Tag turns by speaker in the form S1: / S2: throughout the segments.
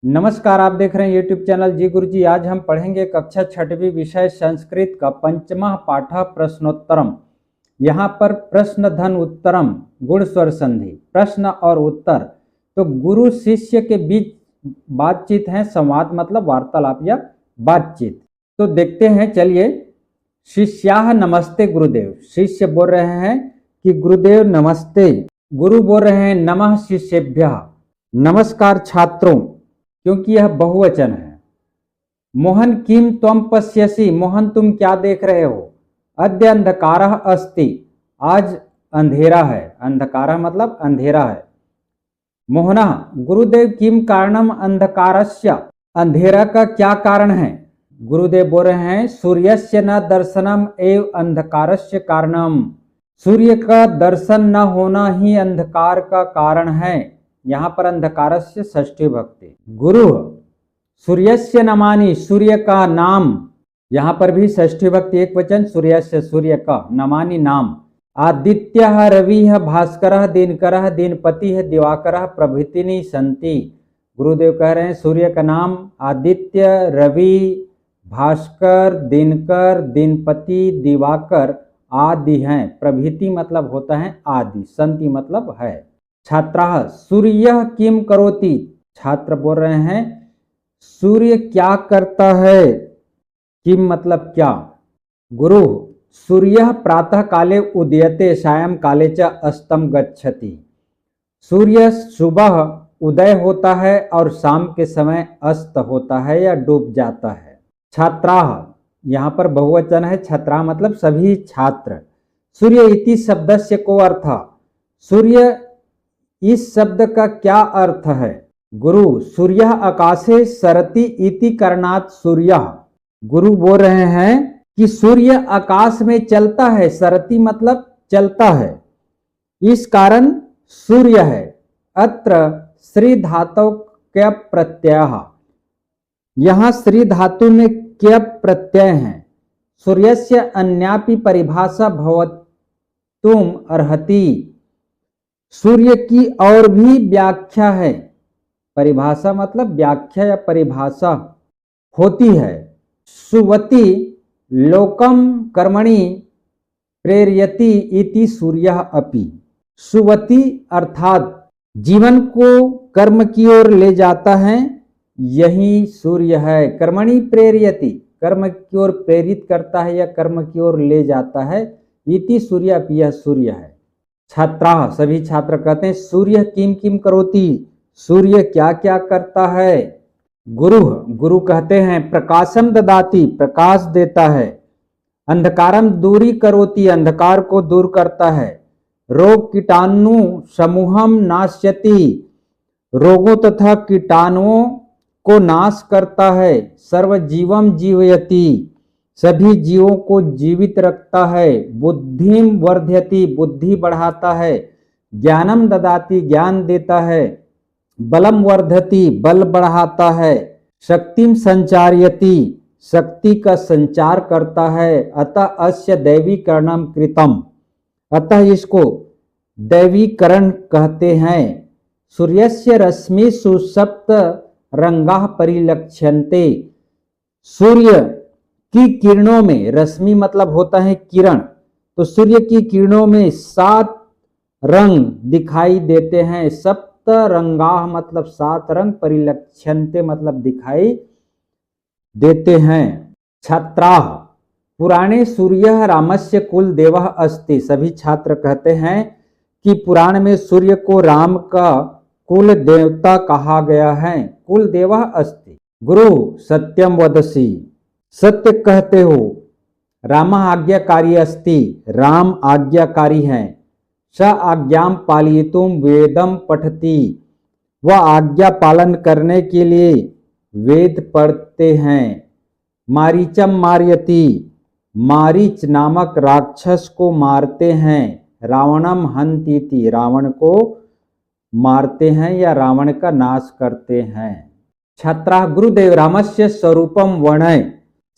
S1: नमस्कार, आप देख रहे हैं यूट्यूब चैनल जी गुरुजी। आज हम पढ़ेंगे कक्षा 6वीं विषय संस्कृत का पंचमः पाठ प्रश्नोत्तरम। यहाँ पर प्रश्न धन उत्तरम गुण स्वर संधि, प्रश्न और उत्तर। तो गुरु शिष्य के बीच बातचीत है, संवाद मतलब वार्तालाप या बातचीत। तो देखते हैं, चलिए। शिष्याः नमस्ते गुरुदेव। शिष्य बोल रहे हैं कि गुरुदेव नमस्ते। गुरु बोल रहे हैं नमः शिष्येभ्यः, नमस्कार छात्रों, क्योंकि यह बहुवचन है। मोहन किम त्वम पश्यसि, मोहन तुम क्या देख रहे हो। अद्य अंधकारः अस्ति, आज अंधेरा है। अंधकारः मतलब अंधेरा है। मोहना गुरुदेव किम कारणम अंधकारस्य, अंधेरा का क्या कारण है। गुरुदेव बोल रहे हैं सूर्यस्य न दर्शनम एव अंधकारस्य कारणम, सूर्य का दर्शन न होना ही अंधकार का कारण है। यहाँ पर अंधकारस्य षष्ठी भक्ति। गुरु सूर्यस्य नमानि, सूर्य का नाम। यहाँ पर भी षष्ठी भक्ति एक वचन, सूर्यस्य सूर्य का, नमानि नाम। आदित्यः रविः भास्करः दिनकरः दिनपतिः दिवाकरः प्रभृतिनि सन्ति। गुरुदेव कह रहे हैं सूर्य का नाम आदित्य, रवि, भास्कर, दिनकर, दिनपति, दिवाकर आदि हैं। प्रभृति मतलब होता है आदि, संति मतलब है। छात्राः सूर्य किम करोति, छात्र बोल रहे हैं सूर्य क्या करता है। किम मतलब क्या। गुरु सूर्य प्रातः काले उदयते सायं काले च अस्तम गच्छति, सूर्य सुबह उदय होता है और शाम के समय अस्त होता है या डूब जाता है। छात्राः यहाँ पर बहुवचन है, छात्रा मतलब सभी छात्र। सूर्य इति शब्दस्य को अर्थ, सूर्य इस शब्द का क्या अर्थ है। गुरु सूर्य आकाशे सरति इति कारणात् सूर्य, गुरु बोल रहे हैं कि सूर्य आकाश में चलता है, सरति मतलब चलता है, इस कारण सूर्य है। अत्र श्री धातु क्य प्रत्यय, यहाँ श्री धातु में क्य प्रत्यय है। सूर्यस्य अन्यापि परिभाषा भवतुम अर्हति, सूर्य की और भी व्याख्या है। परिभाषा मतलब व्याख्या या परिभाषा होती है। सुवति लोकम कर्मणि प्रेरयति इति सूर्यः अपि, सुवति अर्थात जीवन को कर्म की ओर ले जाता है, यही सूर्य है। कर्मणि प्रेरयति, कर्म की ओर प्रेरित करता है या कर्म की ओर ले जाता है। इति सूर्य अपि, यह सूर्य है। छात्रा सभी छात्र कहते हैं सूर्य किम किम करोति, सूर्य क्या क्या करता है। गुरु कहते हैं प्रकाशम ददाति, प्रकाश देता है। अंधकारम दूरी करोति, अंधकार को दूर करता है। रोग कीटाणु समूहम नाश्यति, रोगों तथा कीटाणुओं को नाश करता है। सर्वजीवम जीवयति, सभी जीवों को जीवित रखता है। बुद्धिम वर्धयति, बुद्धि बढ़ाता है। ज्ञानम ददाति, ज्ञान देता है। बलम वर्धति, बल बढ़ाता है। शक्तिम संचारयति, शक्ति का संचार करता है। अतः अस्य दैवीकरणम कृतम, अतः इसको दैवीकरण कहते हैं। सूर्यस्य रश्मिषु सप्त रंगाः परिलक्ष्यन्ते, सूर्य की किरणों में, रश्मि मतलब होता है किरण, तो सूर्य की किरणों में 7 रंग दिखाई देते हैं। सप्त रंगाः मतलब 7 रंग, परिलक्ष्यन्ते मतलब दिखाई देते हैं। छात्राः पुराणे सूर्य रामस्य कुल देवः अस्ति, सभी छात्र कहते हैं कि पुराण में सूर्य को राम का कुल देवता कहा गया है। कुल देवः अस्ति। गुरु सत्यम वदसि, सत्य कहते हो। राम आज्ञाकारी अस्ति, राम आज्ञाकारी हैं। स आज्ञाम पालयितुम वेदम पठति, वह आज्ञा पालन करने के लिए वेद पढ़ते हैं। मारीचम मारयति, मारीच नामक राक्षस को मारते हैं। रावणम हन्तीति, रावण को मारते हैं या रावण का नाश करते हैं। छात्रा गुरुदेव रामस्य स्वरूपम वर्णय,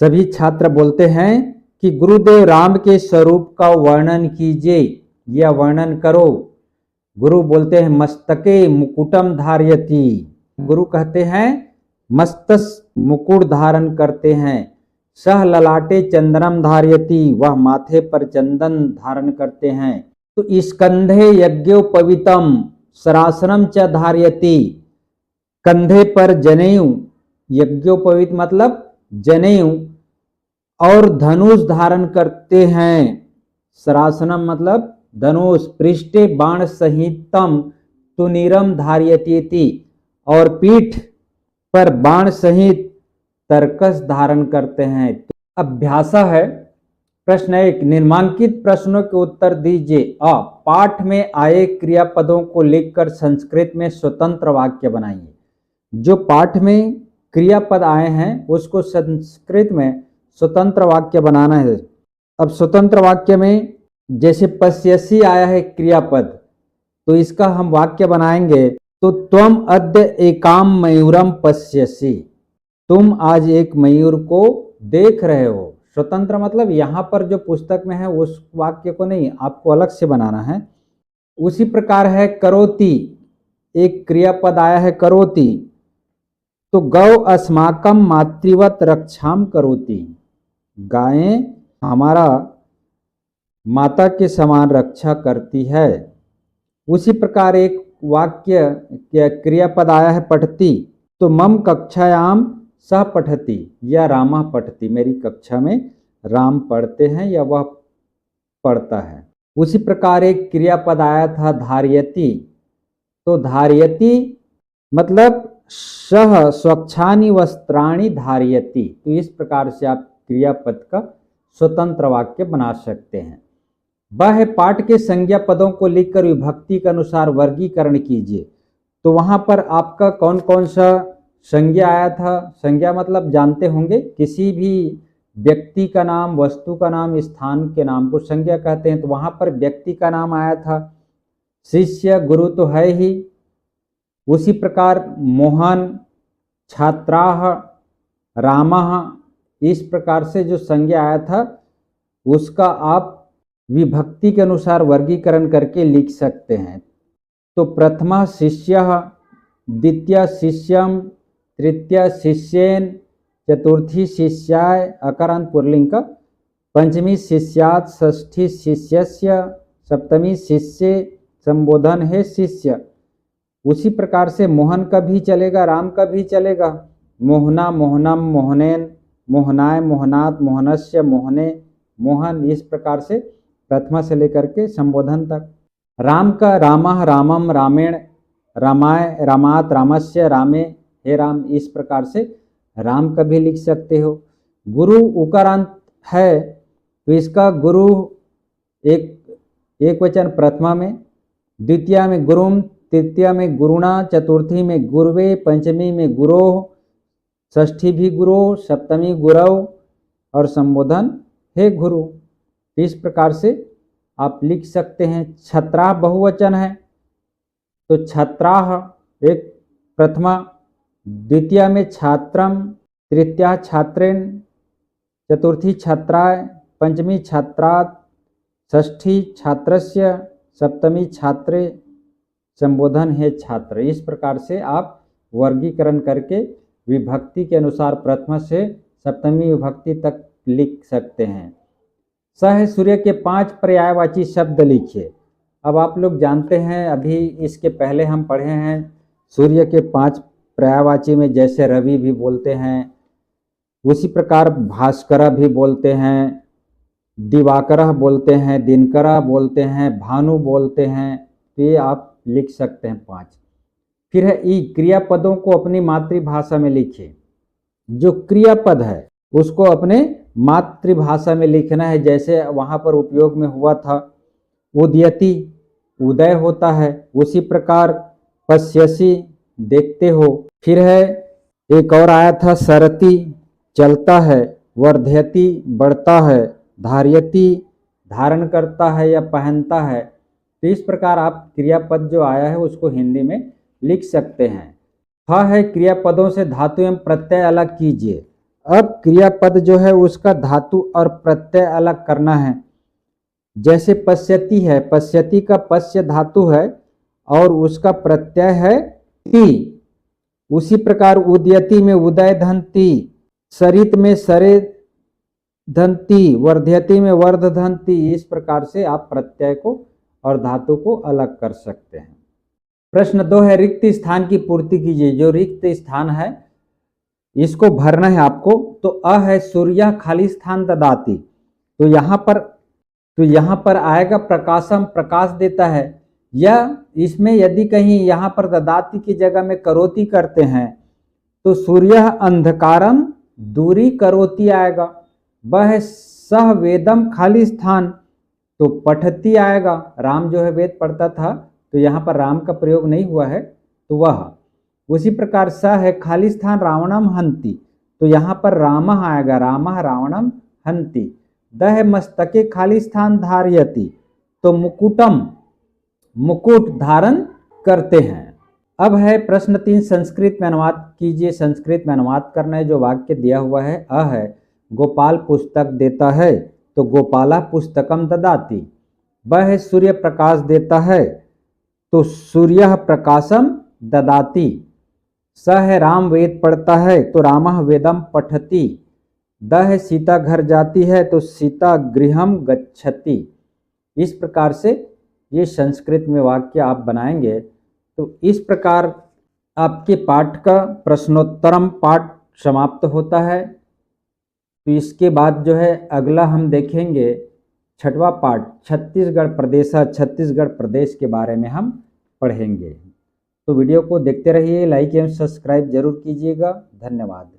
S1: सभी छात्र बोलते हैं कि गुरुदेव राम के स्वरूप का वर्णन कीजिए या वर्णन करो। गुरु बोलते हैं मस्तके मुकुटम धारयति, गुरु कहते हैं मस्तक मुकुट धारण करते हैं। सह ललाटे चंदनम धारयति, वह माथे पर चंदन धारण करते हैं। तो स्कंधे यज्ञोपवीतम सरासनम च धारयति, कंधे पर जनेऊ, यज्ञोपवीत मतलब जनेऊ और धनुष धारण करते हैं। सरासनम मतलब धनुष। पृष्ठे बाण सहितम तुनीरम धारयति, और पीठ पर बाण सहित तरकस धारण करते हैं। तो अभ्यास है। प्रश्न 1, निम्नलिखित प्रश्नों के उत्तर दीजिए। अ, पाठ में आए क्रियापदों को लिखकर संस्कृत में स्वतंत्र वाक्य बनाइए। जो पाठ में क्रियापद आए हैं उसको संस्कृत में स्वतंत्र वाक्य बनाना है। अब स्वतंत्र वाक्य में जैसे पश्यसि आया है क्रियापद, तो इसका हम वाक्य बनाएंगे। तो त्वम अद्य एकाम मयूरम पश्यसि, तुम आज एक मयूर को देख रहे हो। स्वतंत्र मतलब यहाँ पर जो पुस्तक में है उस वाक्य को नहीं, आपको अलग से बनाना है। उसी प्रकार है करोति, एक क्रियापद आया है करोति, तो गौ अस्माकम मातृवत रक्षाम करोति, गायें हमारा माता के समान रक्षा करती है। उसी प्रकार एक वाक्य क्रियापद आया है पठति, तो मम कक्षायाम सह पठति या रामा पठति, मेरी कक्षा में राम पढ़ते हैं या वह पढ़ता है। उसी प्रकार एक क्रियापद आया था धारयति, तो धारयति मतलब सह स्वच्छानि वस्त्राणि धारयति। तो इस प्रकार से आप क्रियापद का स्वतंत्र वाक्य बना सकते हैं। वह पाठ के संज्ञा पदों को लिखकर विभक्ति के अनुसार वर्गीकरण कीजिए। तो वहां पर आपका कौन कौन सा संज्ञा आया था। संज्ञा मतलब जानते होंगे, किसी भी व्यक्ति का नाम, वस्तु का नाम, स्थान के नाम को संज्ञा कहते हैं। तो वहां पर व्यक्ति का नाम आया था, शिष्य, गुरु तो है ही। उसी प्रकार मोहन, छात्राः, रामः, इस प्रकार से जो संज्ञा आया था उसका आप विभक्ति के अनुसार वर्गीकरण करके लिख सकते हैं। तो प्रथमा शिष्यः, द्वितीय शिष्यम, तृतीय शिष्येन, चतुर्थी शिष्याय अकारांत पुल्लिंग, पंचमी शिष्यात्, षष्ठी शिष्यस्य, सप्तमी शिष्य, संबोधन है शिष्य। उसी प्रकार से मोहन का भी चलेगा, राम का भी चलेगा। मोहना, मोहनम, मोहनेन, मोहनाय, मोहनात्, मोहनस्य, मोहने, मोहन, इस प्रकार से प्रथमा से लेकर के संबोधन तक। राम का रामः, रामम, रामेण, रामाय, रामात्, रामस्य, रामे, हे राम, इस प्रकार से राम का भी लिख सकते हो। गुरु उकारांत है तो इसका गुरु एक वचन प्रथमा में, द्वितीय में गुरुम, तृतीय में गुरुणा, चतुर्थी में गुरुवे, पंचमी में गुरोः, षष्ठी भी गुरु, सप्तमी गुरव और संबोधन हे गुरु। इस प्रकार से आप लिख सकते हैं। छात्रा बहुवचन है तो छात्राः एक प्रथमा, द्वितीय में छात्रम, तृतीया छात्रेण, चतुर्थी छात्राय, पंचमी छात्रात्, षष्ठी छात्रस्य, सप्तमी छात्रे, संबोधन है छात्र। इस प्रकार से आप वर्गीकरण करके विभक्ति के अनुसार प्रथमा से सप्तमी विभक्ति तक लिख सकते हैं। सह सूर्य के 5 पर्यायवाची शब्द लिखिए। अब आप लोग जानते हैं, अभी इसके पहले हम पढ़े हैं सूर्य के 5 पर्यायवाची में, जैसे रवि भी बोलते हैं, उसी प्रकार भास्कर भी बोलते हैं, दिवाकर बोलते हैं, दिनकर बोलते हैं, भानु बोलते हैं। तो ये आप लिख सकते हैं 5। फिर है ई, क्रियापदों को अपनी मातृभाषा में लिखिए। जो क्रियापद है उसको अपने मातृभाषा में लिखना है। जैसे वहाँ पर उपयोग में हुआ था उदयति, उदय होता है। उसी प्रकार पश्यसि, देखते हो। फिर है एक और आया था सरति, चलता है। वर्धयति, बढ़ता है। धारयति, धारण करता है या पहनता है। तो इस प्रकार आप क्रियापद जो आया है उसको हिंदी में लिख सकते हैं। हाँ है, क्रियापदों से धातु एवं प्रत्यय अलग कीजिए। अब क्रियापद जो है उसका धातु और प्रत्यय अलग करना है। जैसे पश्यति है, पश्यति का पश्य धातु है और उसका प्रत्यय है ति। उसी प्रकार उदयति में उदय धंती, सरित में सरे धंती, वर्ध्यति में वर्ध धंती। इस प्रकार से आप प्रत्यय को और धातु को अलग कर सकते हैं। प्रश्न 2 है रिक्त स्थान की पूर्ति कीजिए। जो रिक्त स्थान है इसको भरना है आपको। तो अ है सूर्य खाली स्थान ददाती, तो यहाँ पर आएगा प्रकाशम, प्रकाश देता है। या इसमें यदि कहीं यहाँ पर ददाती की जगह में करोति करते हैं तो सूर्य अंधकारम दूरी करोति आएगा। वह सह वेदम खाली स्थान, तो पठती आएगा। राम जो है वेद पढ़ता था, तो यहाँ पर राम का प्रयोग नहीं हुआ है, तो वह। उसी प्रकार स है खाली स्थान रावणम हंति, तो यहाँ पर रामः आएगा, रामः रावणम हंति। द है मस्तके खाली स्थान धारयति, तो मुकुटम, मुकुट धारण करते हैं। अब है प्रश्न 3 संस्कृत में अनुवाद कीजिए। संस्कृत में अनुवाद करना है। जो वाक्य दिया हुआ है अ है गोपाल पुस्तक देता है, तो गोपाला पुस्तकम ददाति। ब है सूर्य प्रकाश देता है, तो सूर्य प्रकाशम ददाति। स है राम वेद पढ़ता है, तो रामः वेदम पठति। द है सीता घर जाती है, तो सीता गृहम गच्छति। इस प्रकार से ये संस्कृत में वाक्य आप बनाएंगे। तो इस प्रकार आपके पाठ का प्रश्नोत्तरम पाठ समाप्त होता है। तो इसके बाद जो है अगला हम देखेंगे 6वां पाठ छत्तीसगढ़ प्रदेश, छत्तीसगढ़ प्रदेश के बारे में हम पढ़ेंगे। तो वीडियो को देखते रहिए, लाइक एवं सब्सक्राइब जरूर कीजिएगा। धन्यवाद।